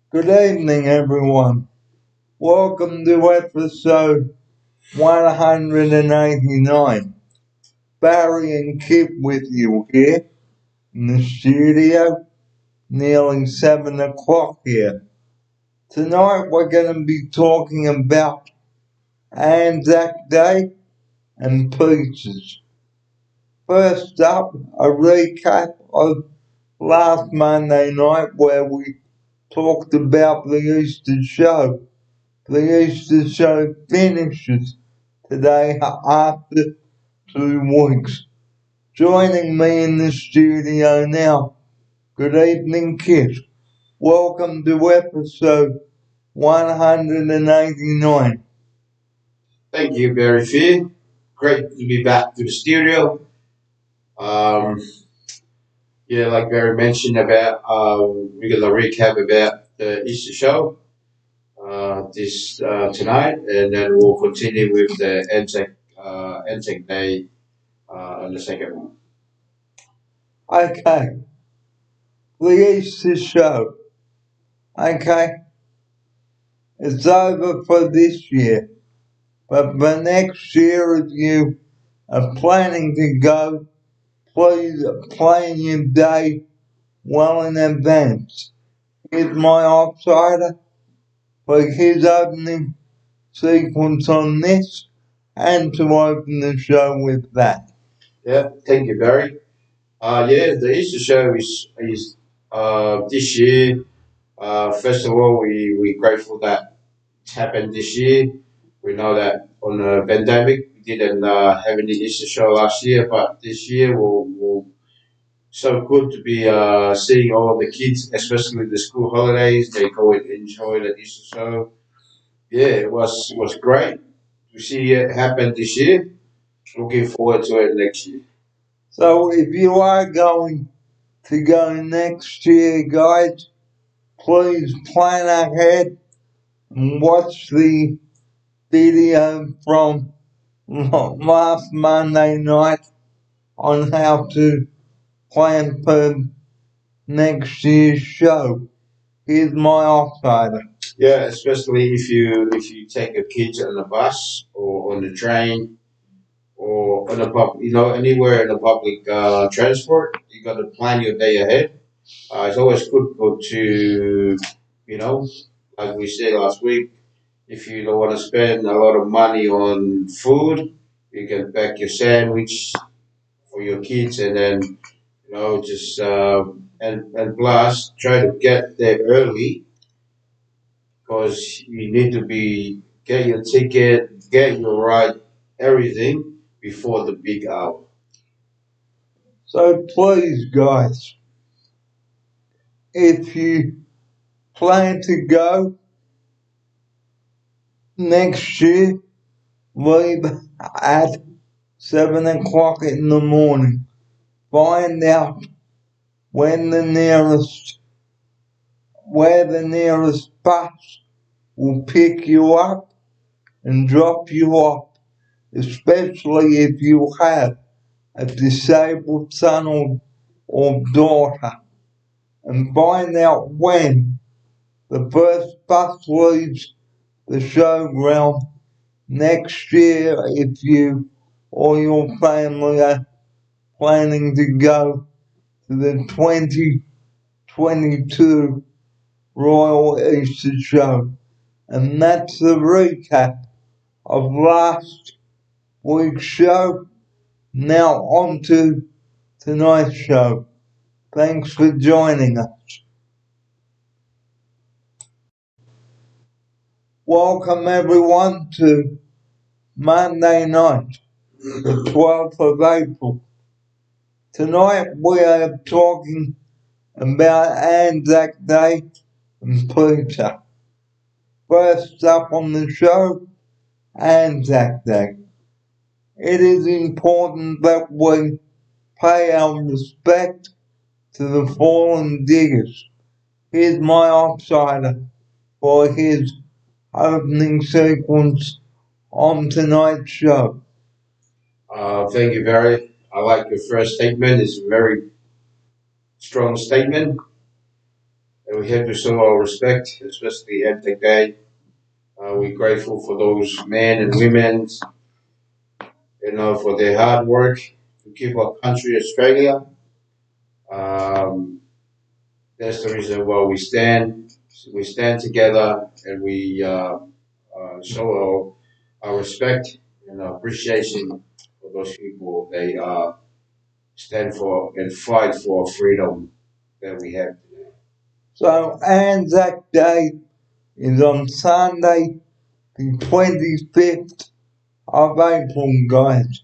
Good evening, everyone. Welcome to episode 189. Barry and Kip with you here in the studio, nearly 7 o'clock here. Tonight we're going to be talking about Anzac Day and pizzas. First up, a recap of last Monday night where we talked about the Easter show. The Easter show finishes today after 2 weeks. Joining me in the studio now, good evening, Kit. Welcome to episode 189. Thank you, Barry Fee. Great to be back to the studio. Um, yeah, like Barry mentioned about, we're gonna recap about the Easter show this tonight, and then we'll continue with the Anzac Day on the second one. Okay, the Easter show. Okay, it's over for this year, but for next year, if you are planning to go, please plan your day well in advance. Here's my outsider for his opening sequence on this and to open the show with that. Yeah, thank you, Barry. Yeah, the Easter show is this year. First of all, we're grateful that it happened this year. We know that on the pandemic, we didn't have any Easter show last year, but this year we'll so good to be seeing all the kids, especially the school holidays. They go and enjoy the Easter show. Yeah, it was great to see it happen this year. Looking forward to it next year. So if you are going to go next year, guys, please plan ahead and watch the video from last Monday night on how to plan for next year's show. Here's my outsider. Yeah, especially if you take your kids on the bus or on the train or on anywhere in the public transport. You got to plan your day ahead. It's always good to you know, like we said last week. If you don't want to spend a lot of money on food, you can pack your sandwich for your kids, and then just and plus try to get there early because you need to be get your ticket, get your ride, everything before the big hour. So please, guys, if you plan to go next year, leave at 7 o'clock in the morning. Find out when the nearest, where the nearest bus will pick you up and drop you off, especially if you have a disabled son or daughter. And find out when the first bus leaves the showground next year if you or your family are planning to go to the 2022 Royal Easter Show. And that's the recap of last week's show. Now on to tonight's show. Thanks for joining us. Welcome everyone to Monday night, the 12th of April. Tonight we are talking about Anzac Day and pizza. First up on the show, Anzac Day. It is important that we pay our respect to the fallen diggers. Here's my outsider for his opening sequence on tonight's show. Thank you, Barry. I like your first statement. It's a very strong statement. and we have to show our respect, especially at the day. We're grateful for those men and women, for their hard work to keep our country, Australia. Um, that's the reason why we stand. We stand together and we show our respect and appreciation for those people. They stand for and fight for freedom that we have today. So Anzac Day is on Sunday, the 25th of April, guys.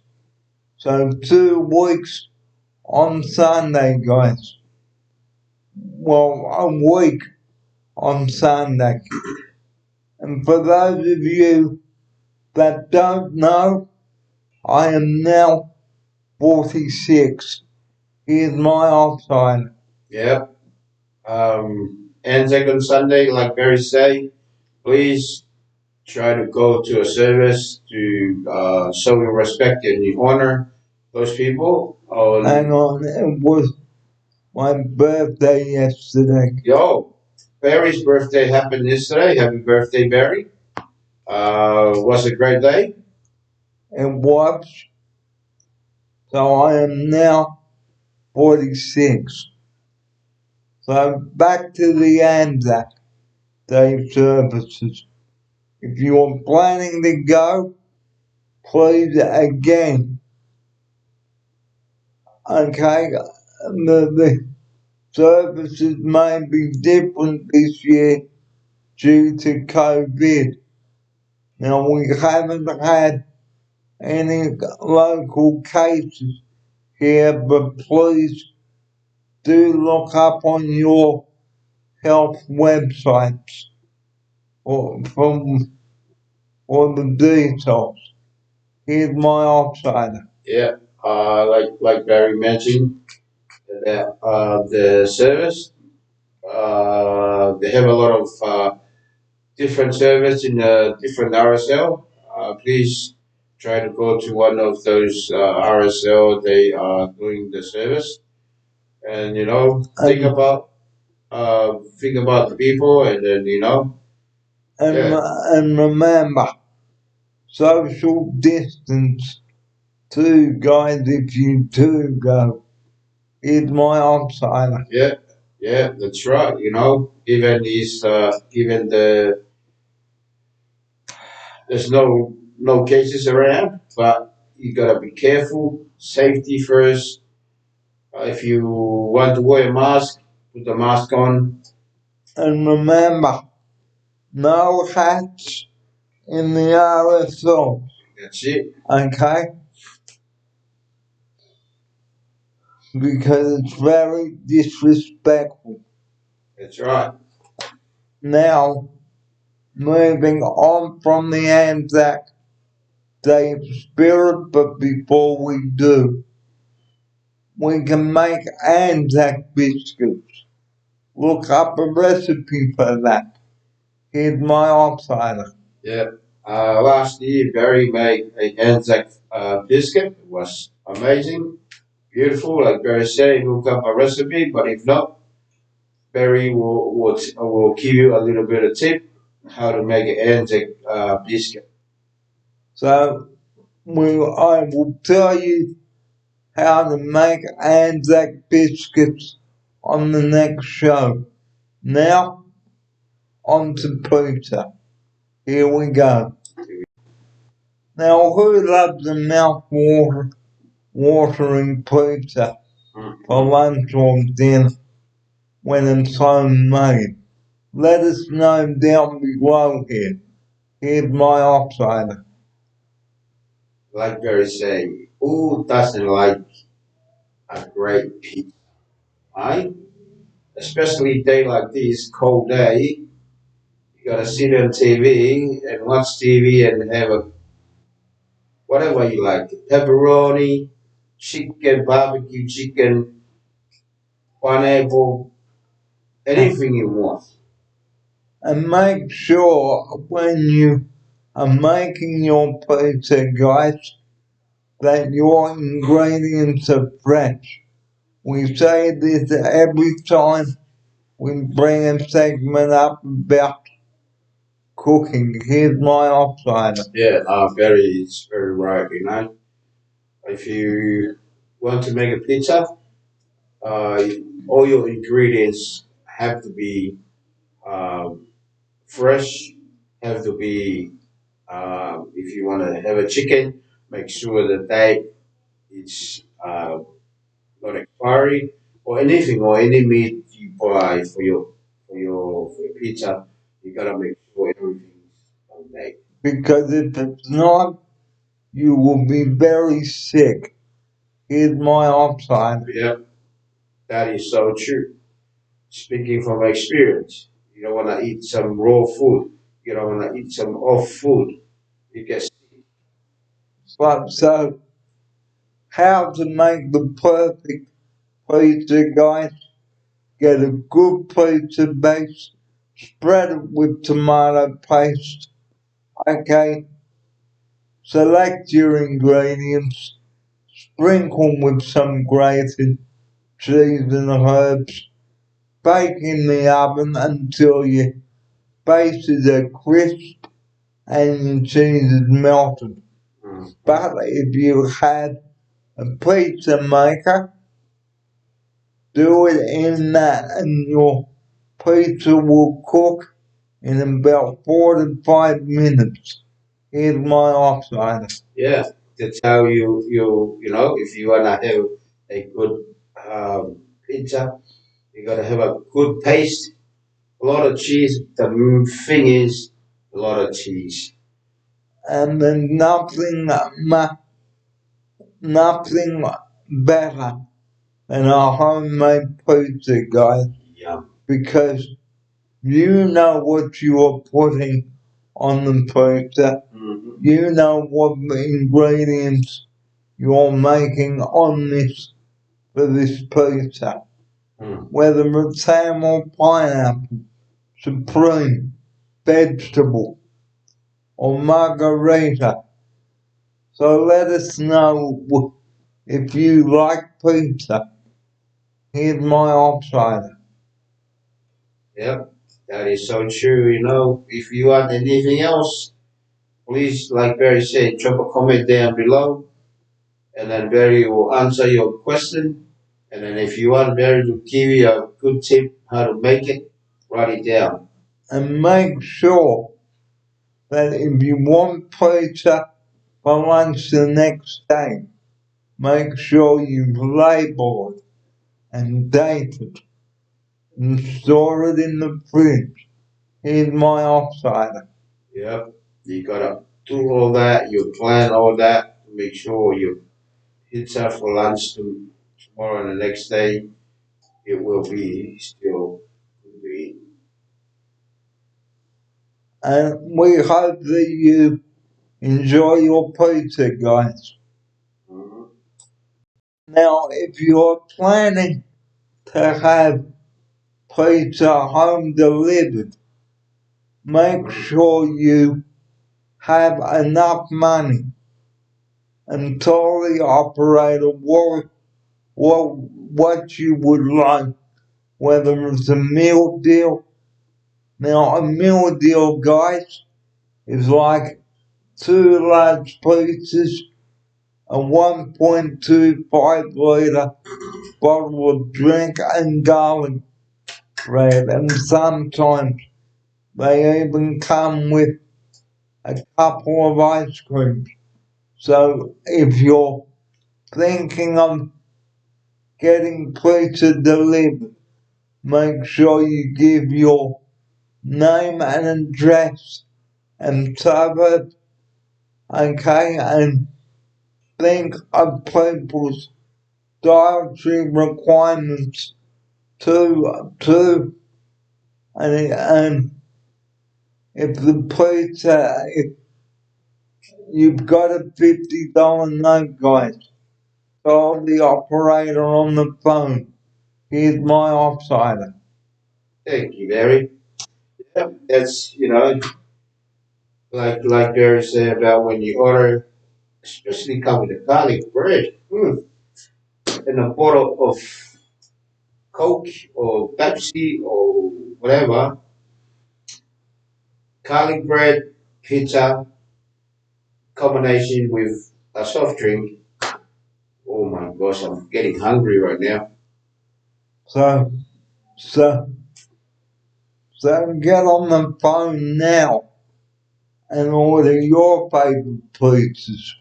So 2 weeks on Sunday, guys. Well, a week on Sunday. And for those of you that don't know, I am now 46. Here's my offside. Yep. Anzac on Sunday, like Barry say, please try to go to a service to show your respect and you honor those people. Hang on, it was my birthday yesterday. Yo, Barry's birthday happened yesterday. Happy birthday, Barry. Was a great day. It was. So I am now 46. So back to the Anzac Day services. If you're planning to go, please again. Okay, the services may be different this year due to COVID. Now we haven't had any local cases here, but please do look up on your health websites for the details. Here's my offsider. Yeah, like Barry mentioned about the service. They have a lot of different service in a different RSL. Please try to go to one of those RSL. They are doing the service, and think about the people, and then and, yeah, and remember, social distance too, guys, if you do go. Here's my offsider. yeah, yeah. That's right. Even there's no cases around, but you gotta be careful. Safety first. If you want to wear a mask, put the mask on. And remember, no hats in the RSO. That's it. Okay? Because it's very disrespectful. That's right. Now, moving on from the Anzac Day spirit, but before we do, we can make Anzac biscuits. Look up a recipe for that. Here's my offsider. Yeah. Last year, Barry made a Anzac biscuit. It was amazing, beautiful. Like Barry said, look up a recipe. But if not, Barry will give you a little bit of tip how to make an Anzac biscuit. So, I will tell you how to make Anzac biscuits on the next show. Now, on to pizza. Here we go. Now, who loves a mouth-watering pizza for lunch or dinner when it's homemade? Let us know down below here. Here's my offsider. Like Barry said, who doesn't like a great pizza, right? Especially day like this, cold day. You gotta sit on TV and watch TV and have a whatever you like, pepperoni, chicken, barbecue chicken, pineapple, anything you want. And make sure when you are making your pizza, guys, that your ingredients are fresh. We say this every time we bring a segment up about cooking. Here's my outsider. Yeah, it's very right. You know, if you want to make a pizza, uh, all your ingredients have to be um, fresh. Have to be if you want to have a chicken, make sure that it's not expiry or anything or any meat you buy for your pizza. You gotta make sure everything's on date. Because if it's not, you will be very sick. Here's my outsider. Yeah, that is so true. Speaking from experience, you don't want to eat some raw food. You don't want to eat some off food. You get So, how to make the perfect pizza, guys? Get a good pizza base, spread it with tomato paste. Okay, select your ingredients, sprinkle with some grated cheese and herbs, bake in the oven until your bases are crisp and your cheese is melted. But if you had a pizza maker, do it in that and your pizza will cook in about 4 to 5 minutes. Here's my outsider. yeah. That's how you know if you wanna have a good pizza, you gotta have a good paste, a lot of cheese. The thing is a lot of cheese. And there's nothing better than a homemade pizza, guys, Yum. because you know what you are putting on the pizza. You know what ingredients you're making on this for this pizza. Whether it's ham or pineapple, supreme, vegetable, or margarita. So let us know if you like pizza. Here's my outsider. Yep, that is so true. You know, if you want anything else, please, like Barry said, drop a comment down below, and then Barry will answer your question. And then if you want Barry to give you a good tip how to make it, write it down. And make sure that if you want pizza for lunch the next day, make sure you label it and date it and store it in the fridge. Here's my outsider. Yep, you gotta do all that. You plan all that. Make sure you pizza for lunch tomorrow and the next day. It will be still good to eat. And we hope that you enjoy your pizza, guys. Mhm. Now, if you're planning to have pizza home delivered, make sure you have enough money and tell the operator what you would like, whether it's a meal deal. Now, a meal deal, guys, is like 2 large pizzas, a 1.25 litre bottle of drink, and garlic bread. And sometimes they even come with a couple of ice creams. So if you're thinking of getting pizza delivered, make sure you give your name and address and suburb, okay, and think of people's dietary requirements too, and if the pizza, if you've got a $50 note, guys, call the operator on the phone. Here's my outsider. Thank you, Barry. Yeah, that's like Barry said about when you order, especially come with a garlic bread and a bottle of Coke or Pepsi or whatever, garlic bread, pizza, combination with a soft drink. Oh my gosh, I'm getting hungry right now. So, so, so get on the phone now and order your favorite pizzas.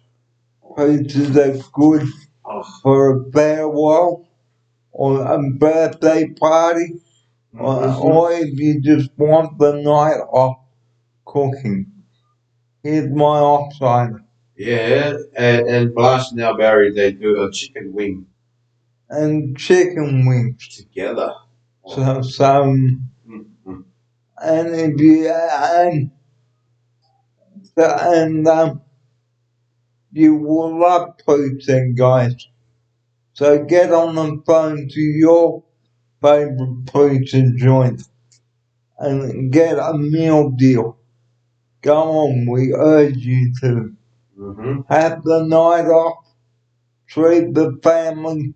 Pizzas are good Oh, for a farewell or a birthday party, mhm. or if you just want the night off cooking. Here's my offside. Yeah, and plus now, Barry, they do a chicken wing And chicken wings. together. Oh. So Mhm. and if you and you will love pizza, guys. So get on the phone to your favorite pizza joint and get a meal deal. Go on, we urge you to Mhm. have the night off. Treat the family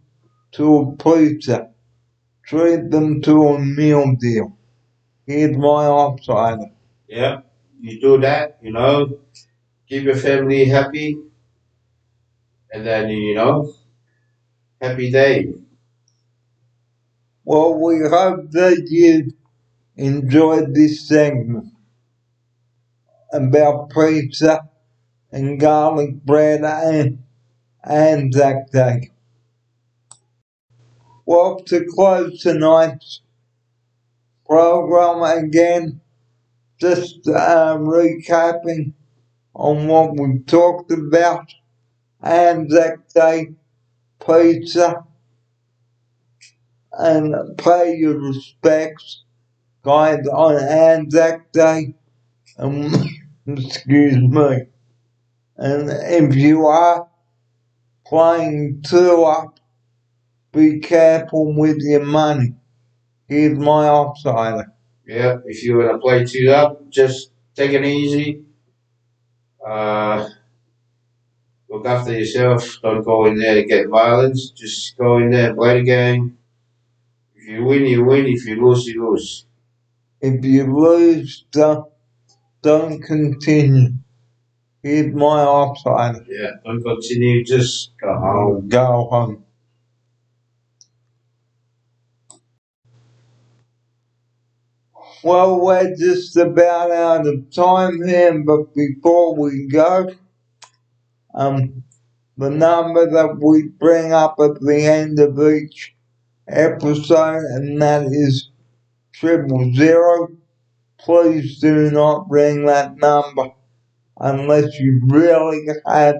to a pizza. Treat them to a meal deal. Here's my offside. Yeah, you do that, keep your family happy, and then happy day. Well, we hope that you enjoyed this segment about pizza and garlic bread and Anzac Day. Well, to close tonight's program again, just recapping on what we talked about. Anzac Day pizza and pay your respects, guys, on Anzac Day. Excuse me. And if you are playing two up, be careful with your money. Here's my offsider. Yeah, if you wanna play two up, just take it easy. Uh, look after yourself. Don't go in there to get violence. Just go in there and play the game. If you win, you win. If you lose, you lose. If you lose, don't continue. Here's my offsider. Yeah, don't continue. Just go home. Go home. Well, we're just about out of time here, but before we go, um, the number that we bring up at the end of each episode, and that is 000. Please do not ring that number unless you really have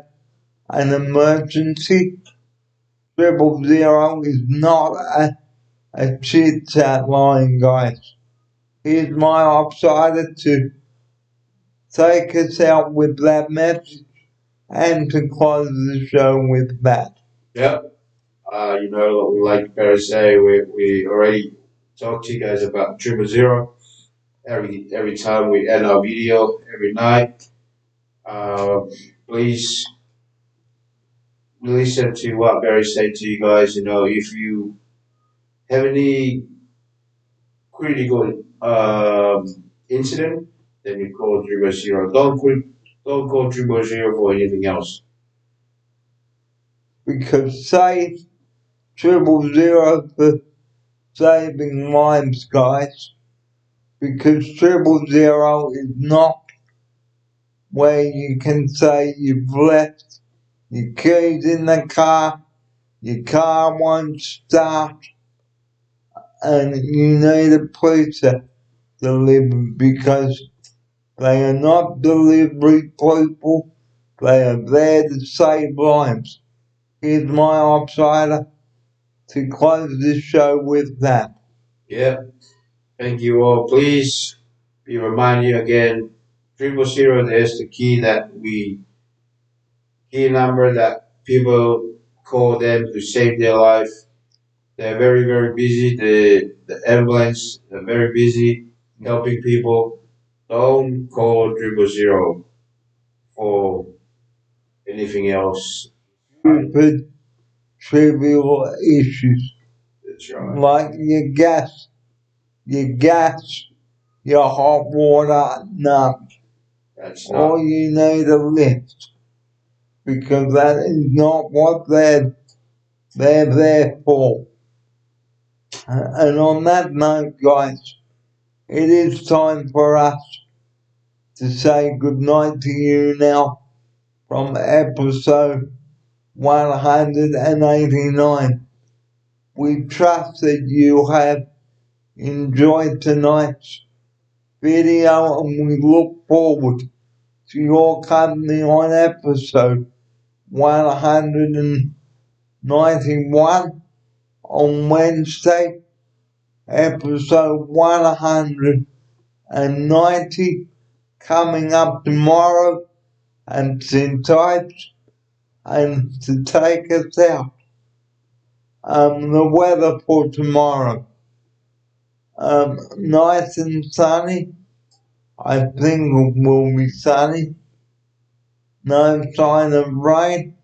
an emergency. 000 is not a chit chat line, guys. Here's my offsider to take us out with that message and to close the show with that. Yep. Like Barry say, we already talked to you guys about 000. Every time we end our video every night, uh, please listen to what Barry said to you guys. If you have any critical incident, then you call 000. Don't call 000 for anything else. Because save 000 for saving lives, guys. Because 000 is not where you can say you've left your keys in the car, your car won't start, and you need a pizza delivered because they are not delivery people. They are there to save lives. Here's my offsider to close this show with that. Yeah. Thank you all. Please be reminded again, 000. There's the key number that people call them to save their life. They're very, very busy. The ambulance are very busy helping people. Don't call 000 for anything else. Stupid, trivial issues. That's right. Like your hot water, none. That's All not. you need a lift, because that is not what they're there for. And on that note, guys, it is time for us to say goodnight to you now from episode 189. We trust that you have enjoyed tonight's video, and we look forward to your company on episode 191 on Wednesday, episode 190 coming up tomorrow, and in types and to take us out. The weather for tomorrow, nice and sunny. I think it will be sunny. No sign of rain.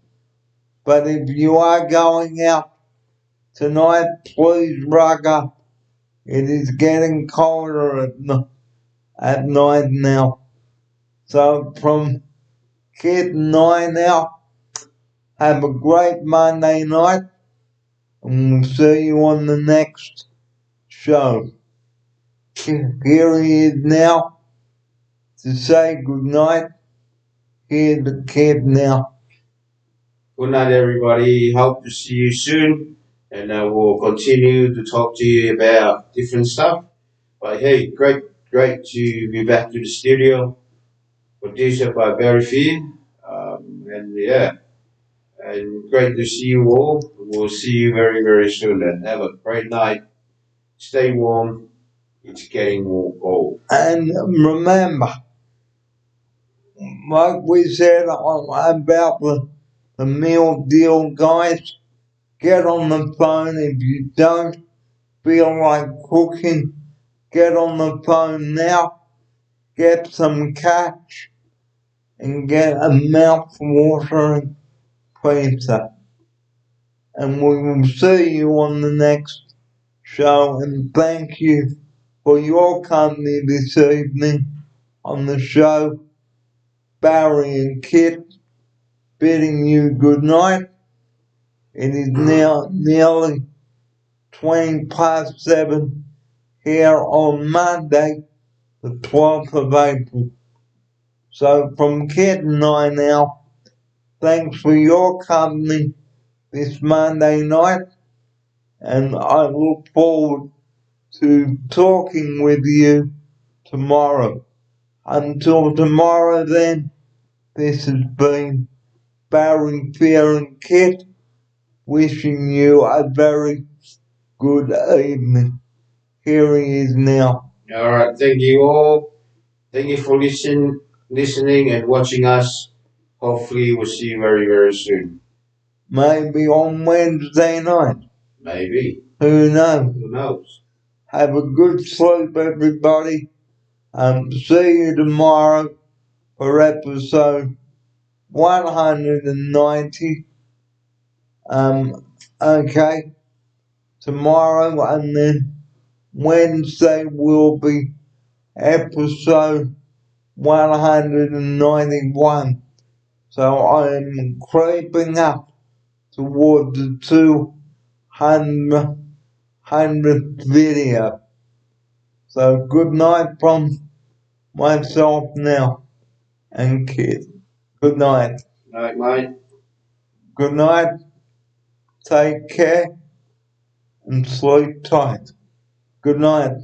But if you are going out tonight, please rug up. It is getting colder at night now. So from Kid and I now, have a great Monday night, and we'll see you on the next show. Here he is now to say goodnight. Here's the Kid now. Good night, everybody. Hope to see you soon, and we'll continue to talk to you about different stuff. But hey, great to be back to the studio. Produced by Barry Fee. And yeah, and great to see you all. We'll see you very soon, and have a great night. Stay warm. It's getting cold. And remember, like we said about the meal deal, guys, get on the phone. If you don't feel like cooking, get on the phone now, get some cash, and get a mouth-watering pizza. And we will see you on the next show. And thank you for your company this evening on the show. Barry and Kit bidding you good night. It is now nearly 7:20 here on Monday, the 12th of April. So from Kit and I now, thanks for your company this Monday night, and I look forward to talking with you tomorrow. Until tomorrow then, this has been Barry, Fear and Kit, wishing you a very good evening. Here he is now. All right. Thank you all. Thank you for listening and watching us. Hopefully, we'll see you very soon. Maybe on Wednesday night. Maybe. Who knows? Who knows? Have a good sleep, everybody. See you tomorrow for episode 190. Okay. Tomorrow, and then Wednesday will be episode 191. So I'm creeping up towards the 200th video. So good night from myself now and Kid. Good night. Night, mate. Good night. Take care and sleep tight. Good night.